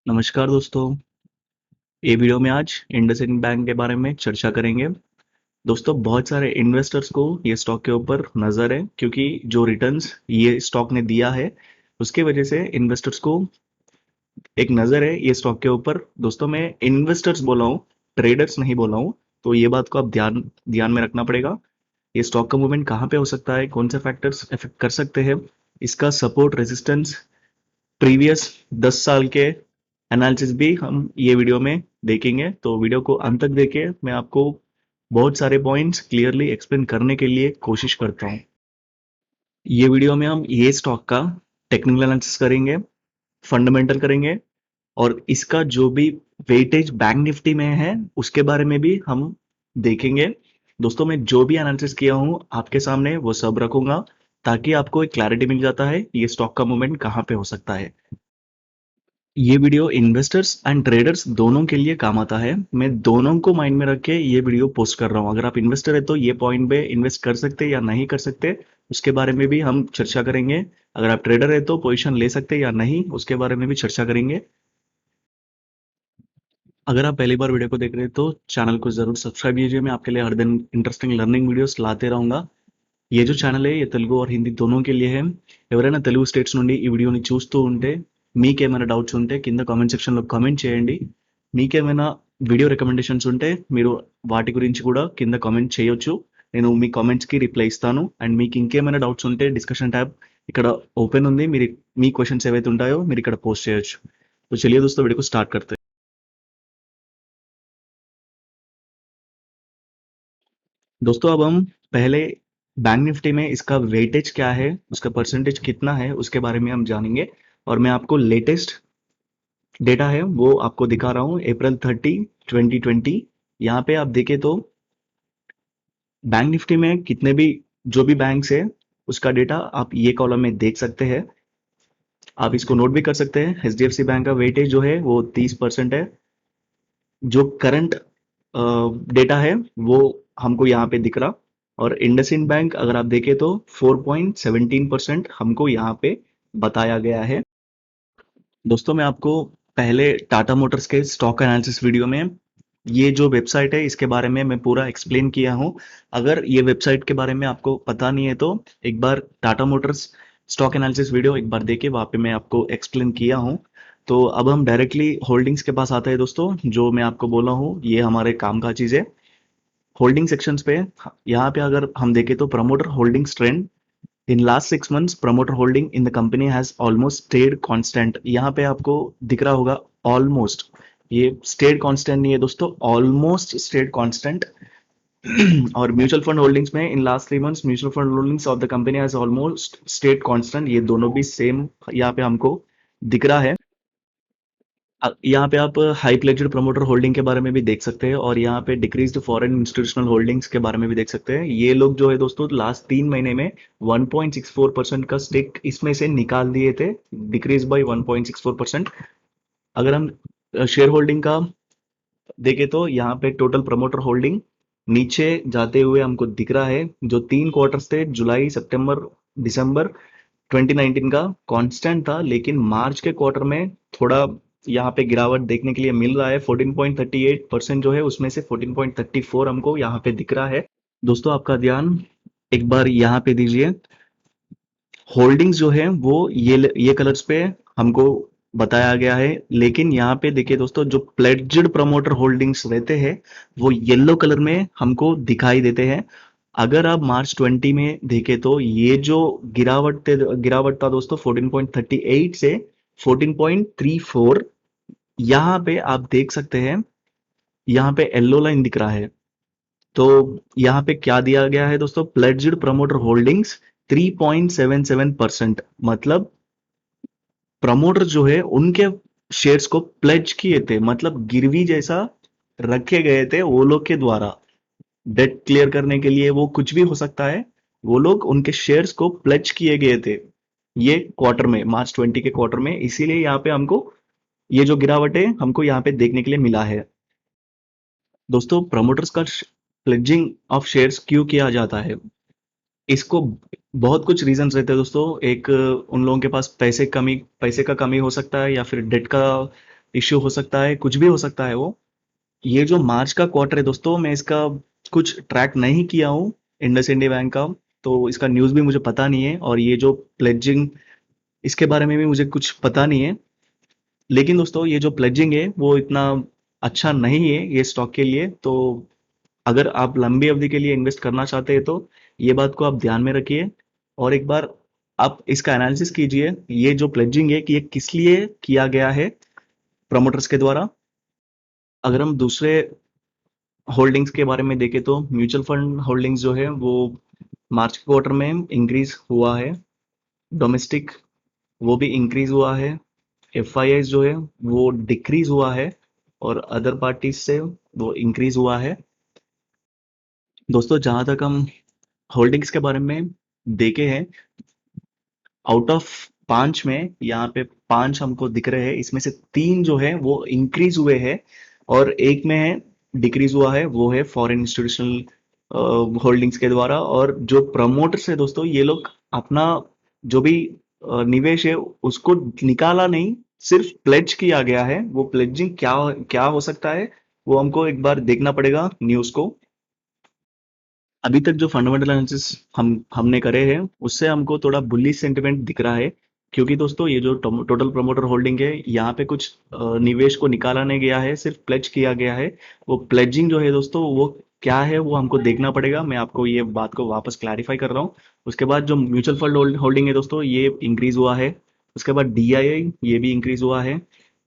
नमस्कार दोस्तों। ये वीडियो में आज इंडसइंड बैंक के बारे में चर्चा करेंगे। दोस्तों, बहुत सारे इन्वेस्टर्स को ये स्टॉक के ऊपर नज़र है क्योंकि जो रिटर्न्स ये स्टॉक ने दिया है उसके वजह से इन्वेस्टर्स को एक नज़र है ये स्टॉक के ऊपर। दोस्तों, मैं इन्वेस्टर्स बोला हूँ, ट्रेडर्स नहीं बोला हूँ, तो ये बात को आप ध्यान ध्यान में रखना पड़ेगा। ये स्टॉक का मूवमेंट कहाँ पे हो सकता है, कौन से फैक्टर्स इफेक्ट कर सकते हैं, इसका सपोर्ट रेजिस्टेंस प्रीवियस 10 साल के एनालिसिस भी हम ये वीडियो में देखेंगे। तो वीडियो को अंत तक देखें, मैं आपको बहुत सारे पॉइंट्स क्लियरली एक्सप्लेन करने के लिए कोशिश करता हूँ। ये वीडियो में हम ये स्टॉक का टेक्निकल एनालिसिस करेंगे, फंडामेंटल करेंगे और इसका जो भी वेटेज बैंक निफ्टी में है उसके बारे में भी हम देखेंगे। दोस्तों, मैं जो भी एनालिसिस किया हूँ आपके सामने वो सब रखूंगा ताकि आपको एक क्लैरिटी मिल जाता है ये स्टॉक का मूवमेंट कहाँ पे हो सकता है। ये वीडियो इन्वेस्टर्स एंड ट्रेडर्स दोनों के लिए काम आता है। मैं दोनों को माइंड में रख के ये वीडियो पोस्ट कर रहा हूँ। अगर आप इन्वेस्टर है तो ये पॉइंट पे इन्वेस्ट कर सकते या नहीं कर सकते उसके बारे में भी हम चर्चा करेंगे। अगर आप ट्रेडर है तो पोजीशन ले सकते या नहीं उसके बारे में भी चर्चा करेंगे। अगर आप पहली बार वीडियो को देख रहे हैं तो चैनल को जरूर सब्सक्राइब कीजिए। मैं आपके लिए हर दिन इंटरेस्टिंग लर्निंग वीडियोस लाते रहूंगा। ये जो ఛానల్ ये తెలుగు और हिंदी दोनों के लिए है। ఎవరైనా తెలుగు స్టేట్స్ నుండి ఈ వీడియోని చూస్తూ ఉంటే మీకేమైనా డౌట్స్ ఉంటే కింద కామెంట్ సెక్షన్లో కామెంట్ చేయండి. మీకేమైనా వీడియో రికమెండేషన్స్ ఉంటే మీరు వాటి గురించి కూడా కింద కామెంట్ చేయొచ్చు. నేను మీ కామెంట్స్కి రిప్లై ఇస్తాను. అండ్ మీకు ఇంకేమైనా డౌట్స్ ఉంటే డిస్కషన్ ట్యాబ్ ఇక్కడ ఓపెన్ ఉంది. మీరు మీ క్వశ్చన్స్ ఏవైతే ఉంటాయో మీరు ఇక్కడ పోస్ట్ చేయొచ్చు. तो चलिए दोस्तों, वीडियो को स्टार्ट करते हैं। दोस्तों, अब हम पहले बैंक निफ्टी में इसका वेटेज क्या है, उसका परसेंटेज कितना है उसके बारे में हम जानेंगे। और मैं आपको लेटेस्ट डेटा है वो आपको दिखा रहा हूँ, April 30, 2020। यहाँ पे आप देखें तो बैंक निफ्टी में कितने भी जो भी बैंक्स है उसका डेटा आप ये कॉलम में देख सकते हैं। आप इसको नोट भी कर सकते हैं। HDFC बैंक का वेटेज जो है वो 30% है। जो करंट डेटा है वो हमको यहाँ पे दिख रहा। और इंडसइंड बैंक अगर आप देखें तो 4.17% हमको यहाँ पे बताया गया है। दोस्तों, मैं आपको पहले टाटा मोटर्स के स्टॉक एनालिसिस वीडियो में ये जो वेबसाइट है इसके बारे में मैं पूरा एक्सप्लेन किया हूँ। अगर ये वेबसाइट के बारे में आपको पता नहीं है तो एक बार Tata Motors stock analysis video एक बार देखिए, वहाँ पे मैं आपको एक्सप्लेन किया हूँ। तो अब हम डायरेक्टली होल्डिंग्स के पास आते हैं। दोस्तों, जो मैं आपको बोला हूँ ये हमारे काम का चीज़ है। होल्डिंग सेक्शंस पे यहाँ पे अगर हम देखें तो promoter holdings trend in last 6 months, promoter holding in the company has almost stayed constant. यहाँ पे आपको दिख रहा होगा ऑलमोस्ट, ये स्टेड कांस्टेंट नहीं है दोस्तों, ऑलमोस्ट स्टेड कांस्टेंट। और म्यूचुअल फंड होल्डिंग्स में in last 3 months mutual fund holdings of the company has almost stayed constant. ये दोनों भी सेम यहाँ पे हमको दिख रहा है। यहाँ पे आप हाई प्लेज्ड प्रमोटर होल्डिंग के बारे में भी देख सकते हैं और यहाँ पे डिक्रीज्ड फॉरेन इंस्टीट्यूशनल होल्डिंग्स के बारे में भी देख सकते हैं। ये लोग जो है दोस्तों लास्ट 3 महीने में 1.64% का स्टेक इसमें से निकाल दिए थे, डिक्रीज बाय 1.64%। अगर हम शेयर होल्डिंग का देखें तो यहाँ पे टोटल प्रमोटर होल्डिंग नीचे जाते हुए हमको दिख रहा है। जो 3 क्वार्टर्स थे, जुलाई सितंबर दिसंबर 2019 का कांस्टेंट था, लेकिन मार्च के क्वार्टर में थोड़ा यहाँ पे गिरावट देखने के लिए मिल रहा है। 14.38% जो है उसमें से 14.34 हमको यहाँ पे दिख रहा है। दोस्तों, आपका ध्यान एक बार यहाँ पे दीजिए। होल्डिंग्स जो है वो ये कलर्स पे हमको बताया गया है, लेकिन यहाँ पे देखिए दोस्तों, जो प्लेड्ज्ड प्रमोटर होल्डिंग्स रहते हैं वो येलो कलर में हमको दिखाई देते हैं। अगर आप मार्च 20 में देखें तो ये जो गिरावट था दोस्तों 14.38 से 14.34, यहाँ पे आप देख सकते हैं, यहाँ पे येलो लाइन दिख रहा है। तो यहाँ पे क्या दिया गया है दोस्तों, प्लेड्ज्ड प्रमोटर होल्डिंग्स 3.77%। मतलब प्रमोटर जो है उनके शेयर्स को प्लेज किए थे, मतलब गिरवी जैसा रखे गए थे वो लोग के द्वारा। डेट क्लियर करने के लिए वो कुछ भी हो सकता है, वो लोग उनके शेयर्स को प्लेज किए गए थे ये क्वार्टर में, मार्च 20 के क्वार्टर में। इसीलिए यहाँ पे हमको ये जो गिरावट है हमको यहाँ पे देखने के लिए मिला है। दोस्तों, प्रमोटर्स का प्लेजिंग ऑफ शेयर्स क्यों किया जाता है, इसको बहुत कुछ रीजंस रहते हैं दोस्तों। एक उन लोगों के पास पैसे का कमी हो सकता है, या फिर डेट का इश्यू हो सकता है, कुछ भी हो सकता है वो। ये जो मार्च का क्वार्टर है दोस्तों, मैं इसका कुछ ट्रैक नहीं किया हूँ इंडसइंड बैंक का, तो इसका न्यूज़ भी मुझे पता नहीं है, और ये जो प्लेजिंग, इसके बारे में भी मुझे कुछ पता नहीं है। लेकिन दोस्तों ये जो प्लेजिंग है वो इतना अच्छा नहीं है ये स्टॉक के लिए। तो अगर आप लंबी अवधि के लिए इन्वेस्ट करना चाहते हैं तो ये बात को आप ध्यान में रखिए, और एक बार आप इसका एनालिसिस कीजिए, ये जो प्लेजिंग है कि ये किस लिए किया गया है प्रमोटर्स के द्वारा। अगर हम दूसरे होल्डिंग्स के बारे में देखें तो म्यूचुअल फंड होल्डिंग्स जो है वो मार्च क्वार्टर में इंक्रीज हुआ है, डोमेस्टिक वो भी इंक्रीज हुआ है, एफआईआई जो है वो डिक्रीज हुआ है, और अदर पार्टीज से वो इंक्रीज हुआ है। दोस्तों जहां तक हम होल्डिंग्स के बारे में देखे हैं, आउट ऑफ 5 में यहाँ पे 5 हमको दिख रहे हैं, इसमें से 3 जो है वो इंक्रीज हुए हैं, और एक में है डिक्रीज हुआ है, वो है फॉरेन इंस्टीट्यूशनल होल्डिंग्स के द्वारा। और जो प्रमोटर्स है दोस्तों, ये लोग अपना जो भी निवेश है उसको निकाला नहीं, सिर्फ प्लेज किया गया है। वो प्लेजिंग क्या क्या हो सकता है वो हमको एक बार देखना पड़ेगा न्यूज़ को। अभी तक जो फंडामेंटल एनालिसिस हमने करे हैं उससे हमको थोड़ा बुलिश सेंटिमेंट दिख रहा है, क्योंकि दोस्तों ये जो टोटल प्रमोटर होल्डिंग है यहाँ पे कुछ निवेश को निकाला नहीं गया है, सिर्फ प्लेज किया गया है। वो प्लेजिंग जो है दोस्तों वो क्या है वो हमको देखना पड़ेगा, मैं आपको ये बात को वापस क्लैरिफाई कर रहा हूँ। उसके बाद जो म्यूचुअल फंड होल्डिंग है दोस्तों ये इंक्रीज हुआ है। उसके बाद डीआईआई ये भी इंक्रीज हुआ है।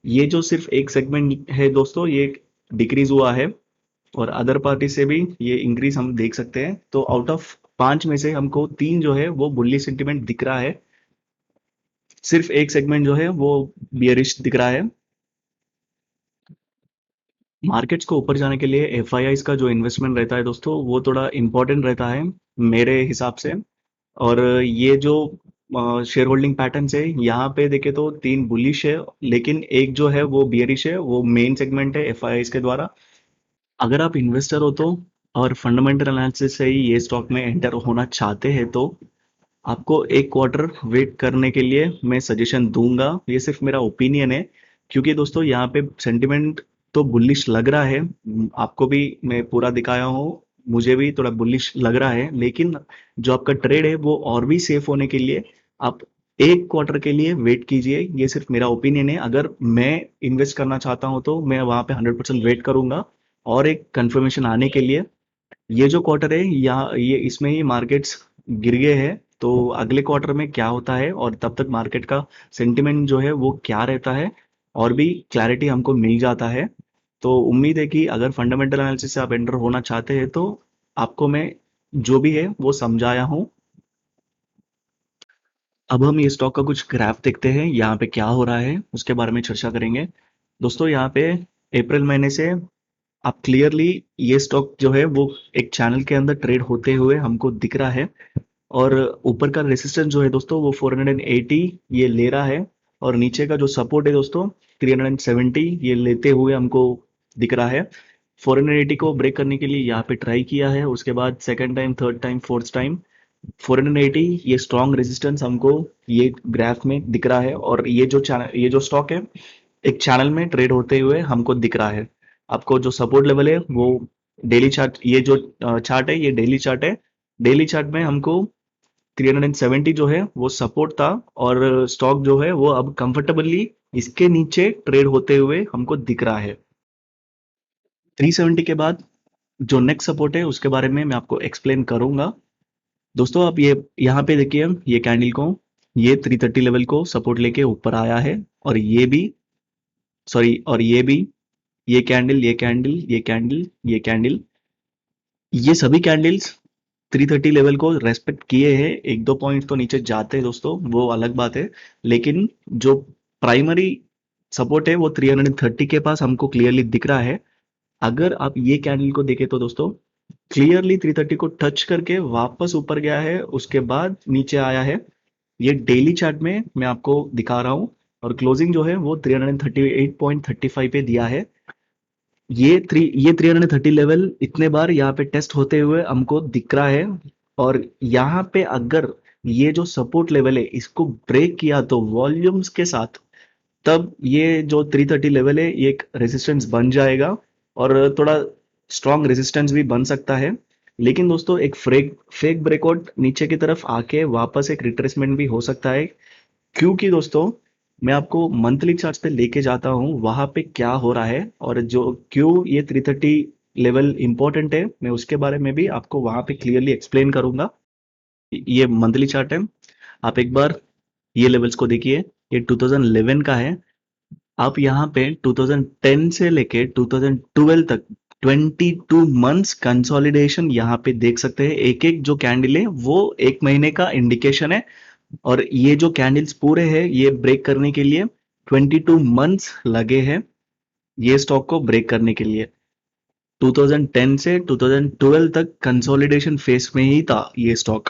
ये जो सिर्फ एक सेगमेंट है दोस्तों ये डिक्रीज हुआ है, और अदर पार्टी से भी ये इंक्रीज हम देख सकते हैं। तो आउट ऑफ 5 में से हमको 3 जो है वो बुल्ली सेंटिमेंट दिख रहा है, सिर्फ एक सेगमेंट जो है वो बियरिश दिख रहा है। मार्केट्स को ऊपर जाने के लिए एफआईआईज का जो इन्वेस्टमेंट रहता है दोस्तों वो थोड़ा इंपॉर्टेंट रहता है मेरे हिसाब से। और ये जो शेयर होल्डिंग पैटर्न है यहाँ पे देखे तो 3 बुलिश है, लेकिन एक जो है वो बियरिश है, वो मेन सेगमेंट है एफआईआईज के द्वारा। अगर आप इन्वेस्टर हो तो, और फंडामेंटल एनालिसिस से ही ये स्टॉक में एंटर होना चाहते हैं तो आपको एक क्वार्टर वेट करने के लिए मैं सजेशन दूंगा। ये सिर्फ मेरा ओपिनियन है, क्योंकि दोस्तों यहाँ पे सेंटिमेंट तो बुलिश लग रहा है, आपको भी मैं पूरा दिखाया हूँ, मुझे भी थोड़ा बुलिश लग रहा है। लेकिन जो आपका ट्रेड है वो और भी सेफ होने के लिए आप एक क्वार्टर के लिए वेट कीजिए। ये सिर्फ मेरा ओपिनियन है, अगर मैं इन्वेस्ट करना चाहता हूँ तो मैं वहां पे 100% वेट करूंगा, और एक कंफर्मेशन आने के लिए। ये जो क्वार्टर है यहाँ ये इसमें ही मार्केट्स गिर गए हैं, तो अगले क्वार्टर में क्या होता है और तब तक मार्केट का सेंटिमेंट जो है वो क्या रहता है, और भी क्लैरिटी हमको मिल जाता है। तो उम्मीद है कि अगर फंडामेंटल एनालिसिस से आप एंटर होना चाहते हैं तो आपको मैं जो भी है वो समझाया हूँ। अब हम ये स्टॉक का कुछ ग्राफ देखते हैं, यहाँ पे क्या हो रहा है उसके बारे में चर्चा करेंगे। दोस्तों यहाँ पे अप्रैल महीने से आप क्लियरली ये स्टॉक जो है वो एक चैनल के अंदर ट्रेड होते हुए हमको दिख रहा है, और ऊपर का रेसिस्टेंस जो है दोस्तों वो 480 ये ले रहा है, और नीचे का जो सपोर्ट है दोस्तों 370 ये लेते हुए हमको दिख रहा है। 480 को ब्रेक करने के लिए यहाँ पे ट्राई किया है, उसके बाद second time, third time, fourth time 480 ये स्ट्रॉन्ग रेजिस्टेंस हमको ये ग्राफ में दिख रहा है, और ये जो स्टॉक है एक चैनल में ट्रेड होते हुए हमको दिख रहा है। आपको जो सपोर्ट लेवल है वो डेली चार्ट, ये जो चार्ट है ये डेली चार्ट है। डेली चार्ट में हमको 370 जो है वो सपोर्ट था, और स्टॉक जो है वो अब कंफर्टेबली इसके नीचे ट्रेड होते हुए हमको दिख रहा है। 370 के बाद जो नेक्स्ट सपोर्ट है उसके बारे में मैं आपको एक्सप्लेन करूंगा। दोस्तों आप ये यहाँ पे देखिए, ये कैंडल को ये 330 लेवल को सपोर्ट लेके ऊपर आया है, और ये भी, सॉरी, और ये भी, ये कैंडल, ये कैंडल, ये कैंडल, ये कैंडल, ये सभी कैंडल्स 330 लेवल को रेस्पेक्ट किए हैं। एक दो पॉइंट तो नीचे जाते हैं दोस्तों, वो अलग बात है, लेकिन जो प्राइमरी सपोर्ट है वो 330 के पास हमको क्लियरली दिख रहा है। अगर आप ये कैंडल को देखें तो दोस्तों क्लियरली 330 को टच करके वापस ऊपर गया है, उसके बाद नीचे आया है। ये डेली चार्ट में मैं आपको दिखा रहा हूँ, और क्लोजिंग जो है वो 338.35 पे दिया है। ये 330 लेवल इतने बार यहाँ पे टेस्ट होते हुए हमको दिख रहा है, और यहाँ पे अगर ये जो सपोर्ट लेवल है इसको ब्रेक किया तो वॉल्यूम्स के साथ तब ये जो 330 लेवल है ये एक रेजिस्टेंस बन जाएगा और थोड़ा स्ट्रॉन्ग रेजिस्टेंस भी बन सकता है। लेकिन दोस्तों एक फेक ब्रेकआउट नीचे की तरफ आके वापस एक रिट्रेसमेंट भी हो सकता है, क्योंकि दोस्तों मैं आपको मंथली चार्ट पे लेके जाता हूँ वहां पे क्या हो रहा है और जो क्यों ये 330 लेवल इंपॉर्टेंट है, मैं उसके बारे में भी आपको वहां पे क्लियरली एक्सप्लेन करूंगा। ये मंथली चार्ट है, आप एक बार ये लेवल्स को देखिए। ये 2011 का है। आप यहाँ पे 2010 से लेके 2012 तक 22 मंथ्स कंसोलिडेशन यहाँ पे देख सकते हैं। एक एक जो कैंडल है वो एक महीने का इंडिकेशन है, और ये जो कैंडल्स पूरे हैं ये ब्रेक करने के लिए 22 मंथ्स लगे हैं ये स्टॉक को ब्रेक करने के लिए। 2010 से 2012 तक कंसोलिडेशन फेस में ही था ये स्टॉक,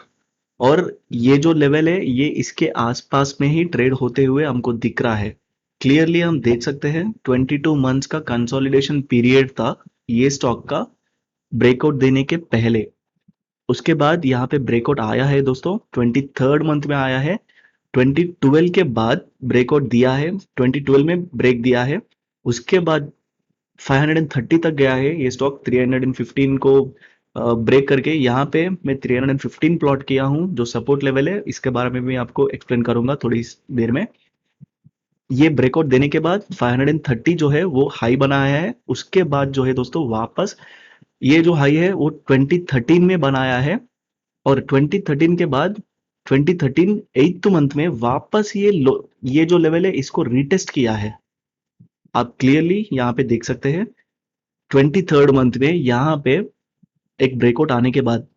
और ये जो लेवल है ये इसके आसपास में ही ट्रेड होते हुए हमको दिख रहा है। क्लियरली हम देख सकते हैं 22 मंथ्स का कंसोलिडेशन पीरियड था ये स्टॉक का ब्रेकआउट देने के पहले। उसके बाद यहाँ पे ब्रेकआउट आया है दोस्तों, 23rd मंथ में आया है। 2012 के बाद ब्रेकआउट दिया है, 2012 में ब्रेक दिया है। उसके बाद 530 तक गया है ये स्टॉक, 315 को ब्रेक करके यहाँ पे मैं 315 प्लॉट किया हूँ जो सपोर्ट लेवल है। इसके बारे में भी आपको एक्सप्लेन करूंगा थोड़ी देर में। ये ब्रेकआउट देने के बाद 530 जो है वो हाई बनाया है। उसके बाद जो है दोस्तों वापस ये जो हाई है वो 2013 में बनाया है, और 2013 के बाद 2013 8th मंथ में वापस ये जो लेवल है इसको रीटेस्ट किया है। आप क्लियरली यहाँ पे देख सकते हैं 23rd मंथ में यहाँ पे एक ब्रेकआउट आने के बाद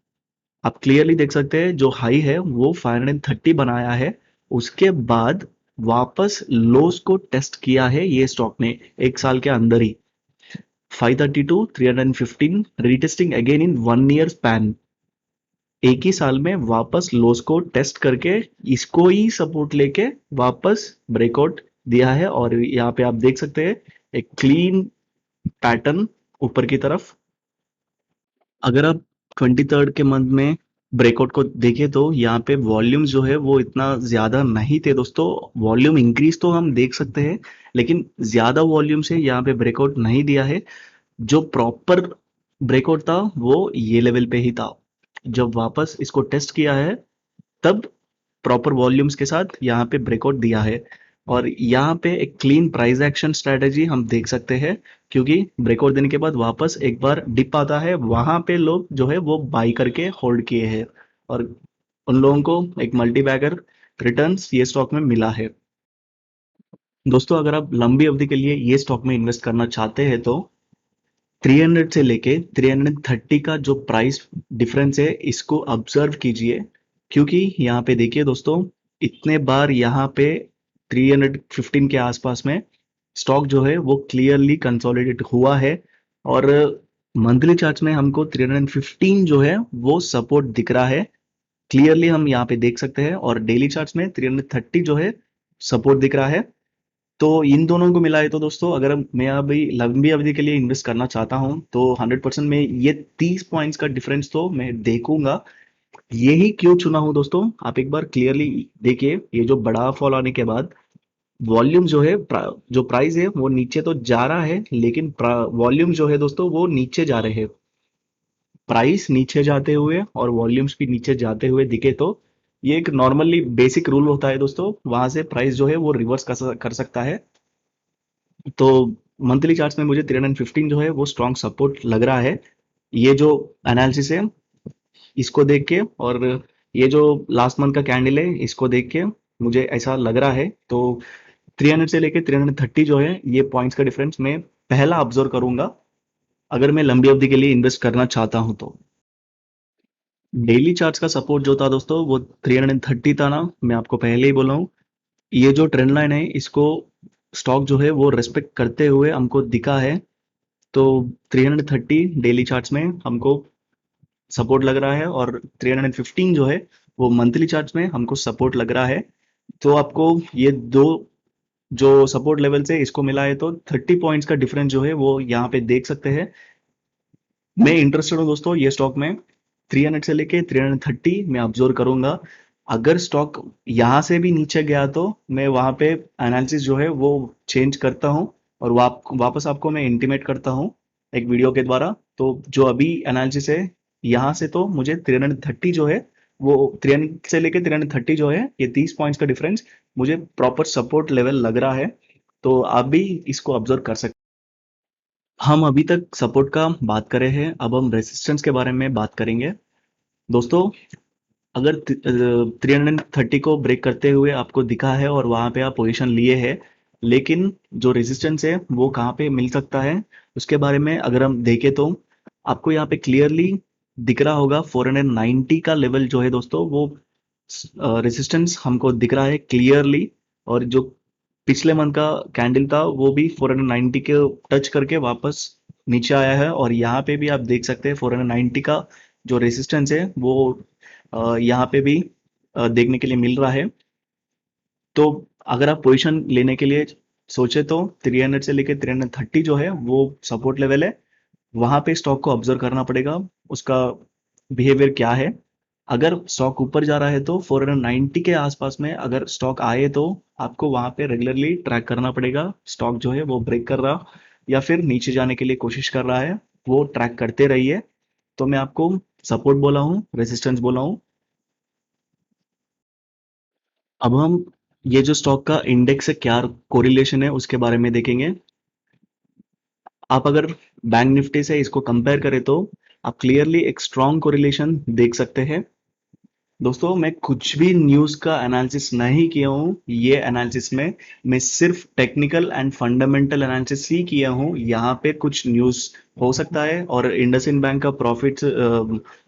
आप क्लियरली देख सकते हैं जो हाई है वो 530 बनाया है। उसके बाद वापस लोस को टेस्ट किया है ये स्टॉक ने एक साल के अंदर ही, 532 315 retesting again in 1 year span. एक ही साल में वापस लोस को टेस्ट करके इसको ही सपोर्ट लेके वापस ब्रेकआउट दिया है, और यहाँ पे आप देख सकते हैं एक क्लीन पैटर्न ऊपर की तरफ। अगर आप 23rd के मंथ में ब्रेकआउट को देखें तो यहाँ पे वॉल्यूम जो है वो इतना ज्यादा नहीं थे दोस्तों। वॉल्यूम इंक्रीज तो हम देख सकते हैं, लेकिन ज्यादा वॉल्यूम से यहाँ पे ब्रेकआउट नहीं दिया है। जो प्रॉपर ब्रेकआउट था वो ये लेवल पे ही था। जब वापस इसको टेस्ट किया है तब प्रॉपर वॉल्यूम्स के साथ यहाँ पे ब्रेकआउट दिया है, और यहाँ पे एक क्लीन प्राइस एक्शन स्ट्रेटेजी हम देख सकते हैं, क्योंकि ब्रेकआउट देने के बाद वापस एक बार डिप आता है वहां पे लोग जो है वो बाई करके होल्ड किए हैं, और उन लोगों को एक मल्टी बैगर रिटर्न्स ये स्टॉक में मिला है। दोस्तों अगर आप लंबी अवधि के लिए ये स्टॉक में इन्वेस्ट करना चाहते हैं तो 300 से लेके 330 का जो प्राइस डिफरेंस है इसको ऑब्जर्व कीजिए, क्योंकि यहाँ पे देखिए दोस्तों इतने बार यहाँ पे 315 के आसपास में स्टॉक जो है वो क्लियरली कंसोलिडेट हुआ है, और मंथली चार्ट में हमको 315 जो है वो सपोर्ट दिख रहा है। क्लियरली हम यहाँ पे देख सकते हैं, और डेली चार्ट्स में 330 जो है सपोर्ट दिख रहा है। तो इन दोनों को मिलाए तो दोस्तों अगर मैं अभी लंबी अवधि के लिए इन्वेस्ट करना चाहता हूं तो 100% में ये 30 पॉइंट्स का डिफरेंस तो मैं देखूंगा। यही क्यों चुना हूं दोस्तों, आप एक बार क्लियरली देखिए। ये जो बड़ा फॉल आने के बाद वॉल्यूम जो है जो प्राइस है वो नीचे तो जा रहा है, लेकिन वॉल्यूम जो है दोस्तों वो नीचे जा रहे हैं। प्राइस नीचे जाते हुए और वॉल्यूम्स भी नीचे जाते हुए दिखे तो ये एक नॉर्मली बेसिक रूल होता है दोस्तों, वहां से प्राइस जो है वो रिवर्स कर सकता है। तो मंथली चार्ट्स में मुझे 315 जो है वो स्ट्रॉन्ग सपोर्ट लग रहा है। ये जो एनालिसिस है इसको देख के, और ये जो लास्ट मंथ का कैंडल है इसको देख के मुझे ऐसा लग रहा है। तो 300 से लेके 330 जो है ये पॉइंट्स का डिफरेंस मैं पहला ऑब्जर्व करूंगा अगर मैं लंबी अवधि के लिए इन्वेस्ट करना चाहता हूं तो। डेली चार्ट्स का सपोर्ट जो था दोस्तों वो 330 था ना, मैं आपको पहले ही बोला हूँ। ये जो ट्रेंड लाइन है इसको स्टॉक जो है वो रेस्पेक्ट करते हुए हमको दिखा है। तो 330 डेली चार्ट्स में हमको सपोर्ट लग रहा है, और 315 जो है वो मंथली चार्ट्स में हमको सपोर्ट लग रहा है। तो आपको ये दो जो सपोर्ट लेवल से इसको मिला है तो 30 पॉइंट्स का डिफरेंस जो है वो यहाँ पे देख सकते हैं। मैं इंटरेस्टेड हूँ दोस्तों ये स्टॉक में, 300 से लेके 330 मैं ऑब्जर्व करूंगा। अगर स्टॉक यहाँ से भी नीचे गया तो मैं वहाँ पे एनालिसिस जो है वो चेंज करता हूँ और वापस आपको मैं इंटीमेट करता हूँ एक वीडियो के द्वारा। तो जो अभी एनालिसिस है यहाँ से, तो मुझे 330 जो है वो 300 से लेके 330 जो है, ये 30 पॉइंट्स का डिफरेंस मुझे प्रॉपर सपोर्ट लेवल लग रहा है। तो आप भी इसको ऑब्जर्व कर सकते हैं। हम अभी तक सपोर्ट का बात करे हैं, अब हम रेसिस्टेंस के बारे में बात करेंगे। दोस्तों, अगर 330 को ब्रेक करते हुए आपको दिखा है और वहां पे आप पोजीशन लिए हैं, लेकिन जो रेजिस्टेंस है वो कहाँ पे मिल सकता है उसके बारे में अगर हम देखें तो आपको यहाँ पे क्लियरली दिख रहा होगा 490 का लेवल जो है दोस्तों, वो रेजिस्टेंस हमको दिख रहा है क्लियरली। और जो पिछले मंथ का कैंडल था वो भी 490 के टच करके वापस नीचे आया है, और यहाँ पे भी आप देख सकते हैं 490 का जो रेजिस्टेंस है वो यहाँ पे भी देखने के लिए मिल रहा है। तो अगर आप पोजीशन लेने के लिए सोचे तो 300 से लेके 330 जो है वो सपोर्ट लेवल है। वहां पे स्टॉक को ऑब्जर्व करना पड़ेगा, उसका बिहेवियर क्या है। अगर स्टॉक ऊपर जा रहा है तो 490 के आसपास में अगर स्टॉक आए तो आपको वहां पे रेगुलरली ट्रैक करना पड़ेगा। स्टॉक जो है वो ब्रेक कर रहा या फिर नीचे जाने के लिए कोशिश कर रहा है, वो ट्रैक करते रहिए। तो मैं आपको सपोर्ट बोला हूँ, रेजिस्टेंस बोला हूँ। अब हम ये जो स्टॉक का इंडेक्स से क्या कोरिलेशन है उसके बारे में देखेंगे। आप अगर बैंक निफ्टी से इसको कंपेयर करें तो आप क्लियरली एक स्ट्रॉन्ग कोरिलेशन देख सकते हैं। दोस्तों, मैं कुछ भी न्यूज़ का एनालिसिस नहीं किया हूँ ये एनालिसिस में। मैं सिर्फ टेक्निकल एंड फंडामेंटल एनालिसिस ही किया हूँ। यहाँ पे कुछ न्यूज़ हो सकता है और इंडसइंड बैंक का प्रॉफिट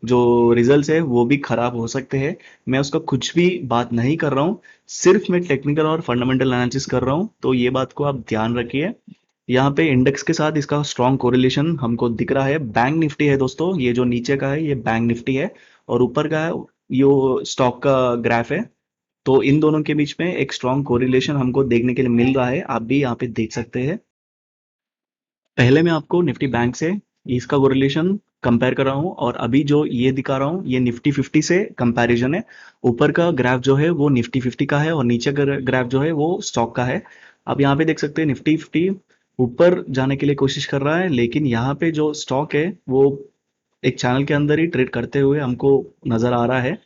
जो रिजल्ट्स है वो भी खराब हो सकते हैं। मैं उसका कुछ भी बात नहीं कर रहा हूँ, सिर्फ मैं टेक्निकल और फंडामेंटल एनालिसिस कर रहा हूँ। तो ये बात को आप ध्यान रखिए। यहाँ पे इंडेक्स के साथ इसका स्ट्रॉन्ग कोरिलेशन हमको दिख रहा है। बैंक निफ्टी है दोस्तों, ये जो नीचे का है ये बैंक निफ्टी है, और ऊपर का है यो स्टॉक का ग्राफ है। तो इन दोनों के बीच में एक स्ट्रॉन्ग कोरिलेशन हमको देखने के लिए मिल रहा है, आप भी यहाँ पे देख सकते हैं। पहले मैं आपको निफ्टी बैंक से इसका कोरिलेशन कंपेयर कर रहा हूँ, और अभी जो ये दिखा रहा हूँ ये निफ्टी 50 से कंपैरिजन है। ऊपर का ग्राफ जो है वो निफ्टी 50 का है और नीचे का ग्राफ जो है वो स्टॉक का है। अब यहाँ पे देख सकते हैं निफ्टी 50 ऊपर जाने के लिए कोशिश कर रहा है, लेकिन यहाँ पे जो स्टॉक है वो एक चैनल के अंदर ही ट्रेड करते हुए हमको नजर आ रहा है।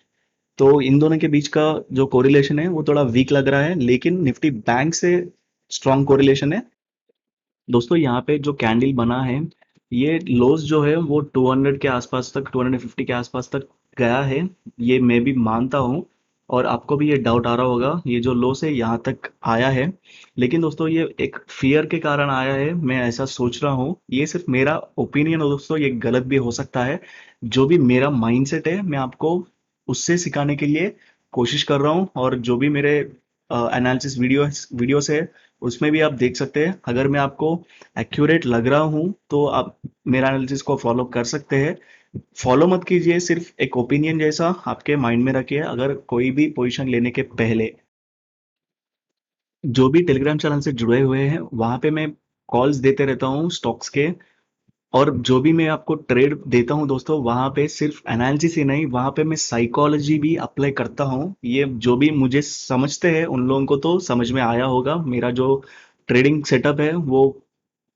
तो इन दोनों के बीच का जो कोरिलेशन है वो थोड़ा वीक लग रहा है, लेकिन निफ्टी बैंक से स्ट्रॉन्ग कोरिलेशन है। दोस्तों, यहाँ पे जो कैंडल बना है ये लोस जो है वो 200 के आसपास तक, 250 के आसपास तक गया है, ये मैं भी मानता हूँ। और आपको भी ये डाउट आ रहा होगा ये जो लोस है यहाँ तक आया है, लेकिन दोस्तों ये एक फियर के कारण आया है, मैं ऐसा सोच रहा हूँ। ये सिर्फ मेरा ओपिनियन है दोस्तों, ये गलत भी हो सकता है। जो भी मेरा माइंडसेट है मैं आपको उससे सिखाने के लिए कोशिश कर रहा हूँ, और जो भी मेरे एनालिसिस वीडियोस है उसमें भी आप देख सकते हैं। अगर मैं आपको एक्यूरेट लग रहा हूँ तो आप मेरा एनालिसिस को फॉलो कर सकते हैं। फॉलो मत कीजिए, सिर्फ एक ओपिनियन जैसा आपके माइंड में रखिए अगर कोई भी पोजीशन लेने के पहले। जो भी टेलीग्राम चैनल से जुड़े हुए हैं वहां पे मैं कॉल्स देते रहता हूँ स्टॉक्स के, और जो भी मैं आपको ट्रेड देता हूँ दोस्तों वहां पे सिर्फ एनालिसिस ही नहीं, वहां पे मैं साइकोलॉजी भी अप्लाई करता हूँ। ये जो भी मुझे समझते हैं उन लोगों को तो समझ में आया होगा मेरा जो ट्रेडिंग सेटअप है वो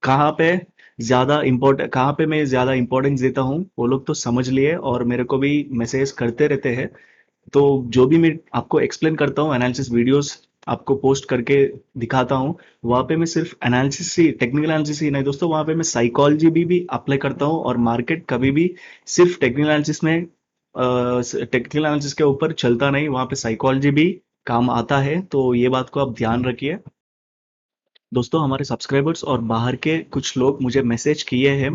कहाँ पे कहाँ पे मैं ज्यादा इंपॉर्टेंस देता हूँ, वो लोग तो समझ लिए और मेरे को भी मैसेज करते रहते हैं। तो जो भी मैं आपको एक्सप्लेन करता हूँ एनालिसिस वीडियोस आपको पोस्ट करके दिखाता हूँ, वहाँ पे मैं सिर्फ एनालिसिस ही, टेक्निकल एनालिसिस ही नहीं दोस्तों, वहाँ पे मैं साइकोलॉजी भी अप्लाई करता हूँ। और मार्केट कभी भी सिर्फ टेक्निकल एनालिसिस में टेक्निकल एनालिसिस के ऊपर चलता नहीं, वहाँ पे साइकोलॉजी भी काम आता है। तो ये बात को आप ध्यान रखिए। दोस्तों, हमारे सब्सक्राइबर्स और बाहर के कुछ लोग मुझे मैसेज किए हैं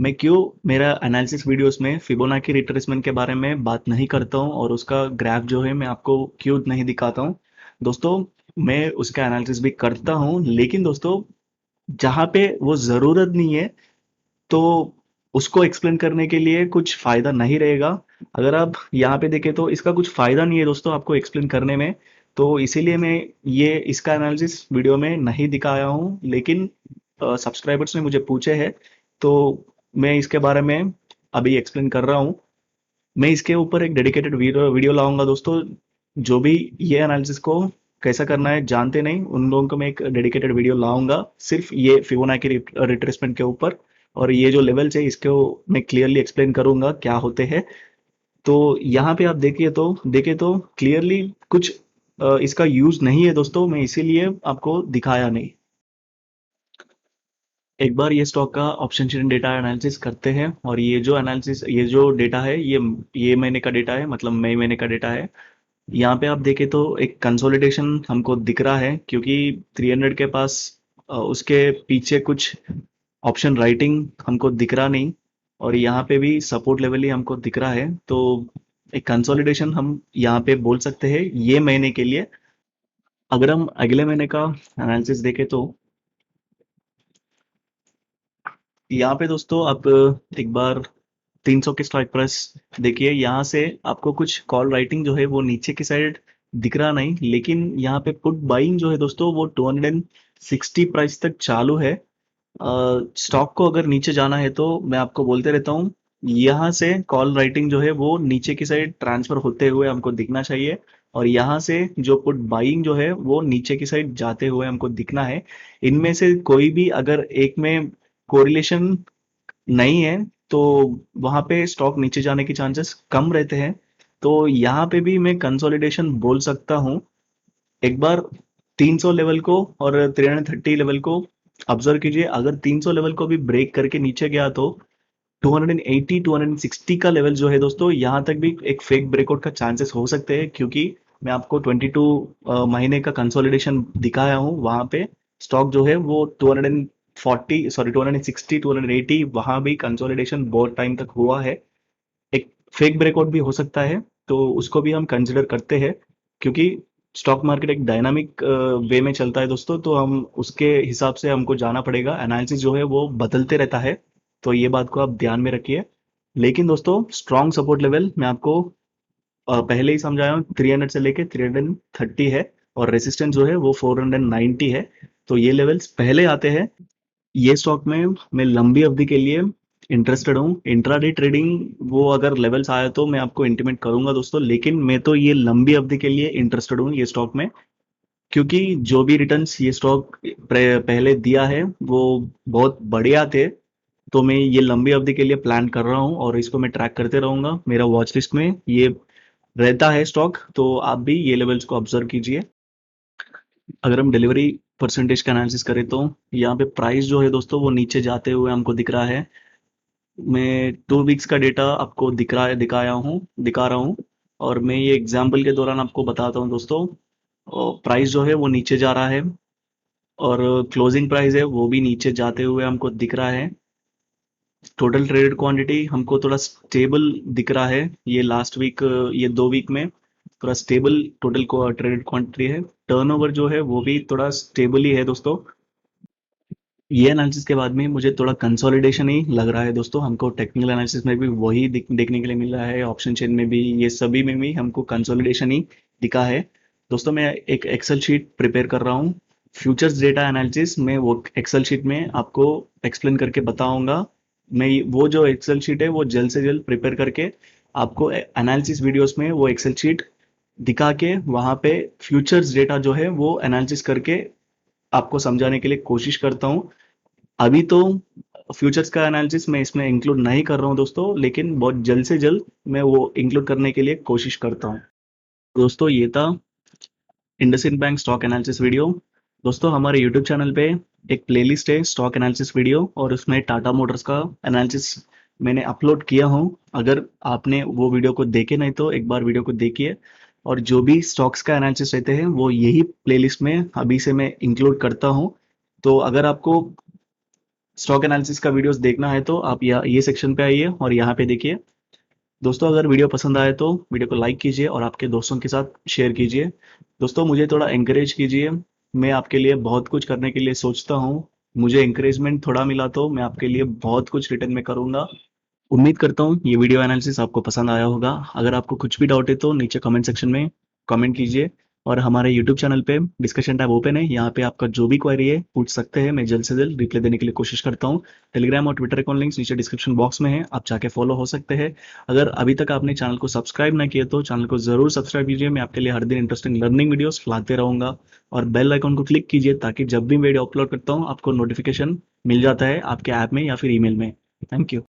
मैं क्यों मेरा एनालिसिस वीडियोस में फिबोनाची रिट्रेसमेंट के बारे में बात नहीं करता हूं, और उसका ग्राफ जो है मैं आपको क्यों नहीं दिखाता हूं। दोस्तों, मैं उसका एनालिसिस भी करता हूं, लेकिन दोस्तों जहां पे वो जरूरत नहीं है तो उसको एक्सप्लेन करने के लिए कुछ फायदा नहीं रहेगा। अगर आप यहाँ पे देखें तो इसका कुछ फायदा नहीं है दोस्तों आपको एक्सप्लेन करने में। तो इसीलिए मैं ये इसका एनालिसिस वीडियो में नहीं दिखाया हूँ, लेकिन सब्सक्राइबर्स ने मुझे पूछे हैं तो मैं इसके बारे में अभी एक्सप्लेन कर रहा हूँ। मैं इसके ऊपर एक डेडिकेटेड वीडियो वीडियो लाऊंगा दोस्तों, जो भी ये एनालिसिस को कैसा करना है जानते नहीं, उन लोगों को मैं एक डेडिकेटेड वीडियो लाऊंगा सिर्फ ये फिबोनाची रिट्रेसमेंट के ऊपर, और ये जो लेवल्स है इसको मैं क्लियरली एक्सप्लेन करूंगा क्या होते हैं। तो यहाँ पे आप देखिए तो देखे तो क्लियरली कुछ इसका यूज नहीं है दोस्तों, मैं इसीलिए आपको दिखाया नहीं। एक बार ये स्टॉक का ऑप्शन चेन डेटा एनालिसिस करते हैं, और ये जो डेटा है ये महीने का डेटा है, मतलब मई महीने का डेटा है। यहाँ पे आप देखें तो एक कंसोलिडेशन हमको दिख रहा है, क्योंकि 300 के पास उसके पीछे कुछ ऑप्शन राइटिंग हमको दिख रहा नहीं, और यहाँ पे भी सपोर्ट लेवल ही हमको दिख रहा है। तो एक कंसोलिडेशन हम यहाँ पे बोल सकते हैं ये महीने के लिए। अगर हम अगले महीने का एनालिसिस देखें तो यहाँ पे दोस्तों आप एक बार 300 के स्ट्राइक प्राइस देखिए, यहाँ से आपको कुछ कॉल राइटिंग जो है वो नीचे की साइड दिख रहा नहीं, लेकिन यहाँ पे पुट बाइंग जो है दोस्तों वो 260 प्राइस तक चालू है। स्टॉक को अगर नीचे जाना है तो मैं आपको बोलते रहता हूँ, यहाँ से कॉल राइटिंग जो है वो नीचे की साइड ट्रांसफर होते हुए हमको दिखना चाहिए, और यहाँ से जो पुट बाइंग जो है वो नीचे की साइड जाते हुए हमको दिखना है। इनमें से कोई भी अगर एक में कोरिलेशन नहीं है तो वहां पे स्टॉक नीचे जाने की चांसेस कम रहते हैं। तो यहाँ पे भी मैं कंसोलिडेशन बोल सकता हूँ। एक बार 300 लेवल को और 330 लेवल को ऑब्जर्व कीजिए, अगर 300 लेवल को भी ब्रेक करके नीचे गया तो 280 260 का लेवल जो है दोस्तों, यहाँ तक भी एक फेक ब्रेकआउट का चांसेस हो सकते हैं, क्योंकि मैं आपको 22 महीने का कंसोलिडेशन दिखाया हूँ, वहां पे स्टॉक जो है वो 240 सॉरी 260 280 वहां भी कंसोलिडेशन बहुत टाइम तक हुआ है। एक फेक ब्रेकआउट भी हो सकता है, तो उसको भी हम कंसिडर करते हैं, क्योंकि स्टॉक मार्केट एक डायनामिक वे में चलता है दोस्तों, तो हम उसके हिसाब से हमको जाना पड़ेगा। एनालिसिस जो है वो बदलते रहता है, तो ये बात को आप ध्यान में रखिए। लेकिन दोस्तों स्ट्रॉन्ग सपोर्ट लेवल मैं आपको पहले ही समझाया हूँ, 300 से लेके 330 है, और रेसिस्टेंस जो है वो 490 है। तो ये लेवल्स पहले आते हैं। ये स्टॉक में मैं लंबी अवधि के लिए इंटरेस्टेड हूँ। इंट्राडे ट्रेडिंग वो अगर लेवल्स आए तो मैं आपको इंटीमेट करूंगा दोस्तों, लेकिन मैं तो ये लंबी अवधि के लिए इंटरेस्टेड हूँ ये स्टॉक में, क्योंकि जो भी रिटर्न्स ये स्टॉक पहले दिया है वो बहुत बढ़िया थे। तो मैं ये लंबी अवधि के लिए प्लान कर रहा हूँ, और इसको मैं ट्रैक करते रहूंगा। मेरा वॉच लिस्ट में ये रहता है स्टॉक, तो आप भी ये लेवल्स को ऑब्जर्व कीजिए। अगर हम डिलीवरी परसेंटेज का एनालिसिस करें तो यहाँ पे प्राइस जो है दोस्तों वो नीचे जाते हुए हमको दिख रहा है। मैं 2 वीक्स का डेटा आपको दिखा रहा हूँ, और मैं ये एग्जाम्पल के दौरान आपको बताता हूँ दोस्तों। प्राइस जो है वो नीचे जा रहा है, और क्लोजिंग प्राइस है वो भी नीचे जाते हुए हमको दिख रहा है। टोटल ट्रेडेड क्वांटिटी हमको थोड़ा स्टेबल दिख रहा है, ये लास्ट वीक ये 2 वीक में थोड़ा स्टेबल टोटल ट्रेडेड क्वांटिटी है। टर्नओवर जो है वो भी थोड़ा स्टेबल ही है दोस्तों। ये एनालिसिस के बाद में मुझे थोड़ा कंसोलिडेशन ही लग रहा है दोस्तों। हमको टेक्निकल एनालिसिस में भी वही देखने के लिए मिल रहा है, ऑप्शन चेन में भी, ये सभी में भी हमको कंसोलिडेशन ही दिखा है दोस्तों। मैं एक एक्सेल शीट प्रिपेयर कर रहा हूँ फ्यूचर्स डेटा एनालिसिस में, वो एक्सेल शीट में आपको एक्सप्लेन करके बताऊंगा। वो जो एक्सेल शीट है वो जल्द से जल्द प्रिपेयर करके आपको एनालिसिस वीडियोस में वो एक्सेल शीट दिखा के वहां पे फ्यूचर्स डेटा जो है वो एनालिसिस करके आपको समझाने के लिए कोशिश करता हूँ। अभी तो फ्यूचर्स का एनालिसिस मैं इसमें इंक्लूड नहीं कर रहा हूँ दोस्तों, लेकिन बहुत जल्द से जल्द मैं वो इंक्लूड करने के लिए कोशिश करता हूँ। दोस्तों ये था IndusInd bank stock analysis video. दोस्तों हमारे यूट्यूब चैनल पे एक प्लेलिस्ट है स्टॉक एनालिसिस वीडियो, और उसमें टाटा मोटर्स का एनालिसिस मैंने अपलोड किया हूँ। अगर आपने वो वीडियो को देखे नहीं तो एक बार वीडियो को देखिए, और जो भी स्टॉक्स का एनालिसिस रहते हैं वो यही प्लेलिस्ट में अभी से मैं इंक्लूड करता हूँ। तो अगर आपको स्टॉक एनालिसिस का वीडियोस देखना है तो आप ये सेक्शन पे आइए और यहाँ पे देखिए। दोस्तों अगर वीडियो पसंद आए तो वीडियो को लाइक कीजिए और आपके दोस्तों के साथ शेयर कीजिए। दोस्तों मुझे थोड़ा एंकरेज कीजिए, मैं आपके लिए बहुत कुछ करने के लिए सोचता हूँ। मुझे एंकरेजमेंट थोड़ा मिला तो मैं आपके लिए बहुत कुछ रिटर्न में करूंगा। उम्मीद करता हूँ ये वीडियो एनालिसिस आपको पसंद आया होगा। अगर आपको कुछ भी डाउट है तो नीचे कमेंट सेक्शन में कमेंट कीजिए, और हमारे यूट्यूब चैनल पे डिस्कशन टैब ओपन है, यहाँ पे आपका जो भी क्वेरी है पूछ सकते हैं, मैं जल्द से जल्द रिप्लाई देने के लिए कोशिश करता हूँ। टेलीग्राम और ट्विटर अकाउंट लिंक्स नीचे डिस्क्रिप्शन बॉक्स में है, आप जाके फॉलो हो सकते हैं। अगर अभी तक आपने चैनल को सब्सक्राइब ना किया तो चैनल को जरूर सब्सक्राइब कीजिए, मैं आपके लिए हर दिन इंटरेस्टिंग लर्निंग वीडियोस लाते रहूंगा। और बेल आइकन को क्लिक कीजिए ताकि जब भी वीडियो अपलोड करता हूँ आपको नोटिफिकेशन मिल जाता है आपके ऐप में या फिर ईमेल में। Thank you.